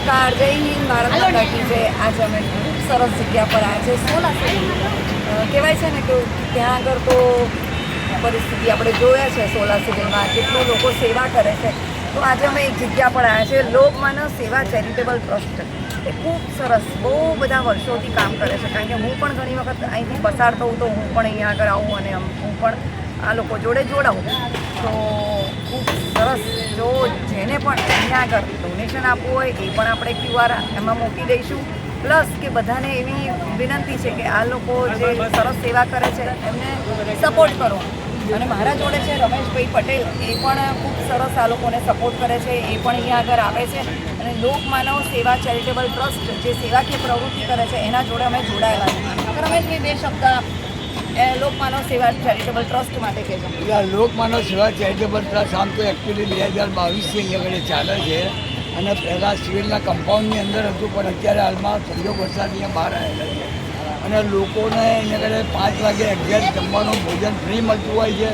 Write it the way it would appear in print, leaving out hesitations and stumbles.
નમસ્કાર, જય હિન્દ, ભારત માતા કી જય। આજે અમે ખૂબ સરસ જગ્યા પર આવ્યા છે, સોલા સિવિલ। કહેવાય છે ને કે ત્યાં આગળ તો પરિસ્થિતિ આપણે જોયા છે સોલા સિવિલમાં કેટલું લોકો સેવા કરે છે। તો આજે અમે એક જગ્યા પર આવ્યા છે, લોકમાનવ સેવા ચેરિટેબલ ટ્રસ્ટ। એ ખૂબ સરસ, બહુ બધા વર્ષોથી કામ કરે છે, કારણ કે હું પણ ઘણી વખત અહીંથી પસાર થઉં તો હું પણ અહીંયા આગળ આવું અને હું પણ આ લોકો જોડે જોડાઉં। તો ખૂબ સરસ, જો જેને પણ અહીંયા આગળ ડોનેશન આપવું હોય એ પણ આપણે QR એમાં મૂકી દઈશું। પ્લસ કે બધાને એવી વિનંતી છે કે આ લોકો જે સરસ સેવા કરે છે એમને સપોર્ટ કરો। અને મારા જોડે છે રમેશભાઈ પટેલ, એ પણ ખૂબ સરસ આ લોકોને સપોર્ટ કરે છે, એ પણ અહીંયા આગળ આવે છે। અને લોકમાનવ સેવા ચેરિટેબલ ટ્રસ્ટ જે સેવાકીય પ્રવૃત્તિ કરે છે એના જોડે અમે જોડાયેલા છે। તો રમેશભાઈ, બે શબ્દ લોકમાનવ સેવા ચેરિટેબલ ટ્રસ્ટ માટે કહેજો। લોકમાનવ સેવા ચેરિટેબલ ટ્રસ્ટ આમ તો એકચ્યુઅલી 2022થી અહીંયા આગળ ચાલે છે અને પહેલાં સિવિલના કમ્પાઉન્ડની અંદર હતું, પણ અત્યારે હાલમાં સંજોગ વરસાદ અહીંયા બહાર આવેલા છે અને લોકોને અહીંયા આગળ 5 વાગે એક્ઝેક્ટ જમવાનું ભોજન ફ્રી મળતું હોય છે।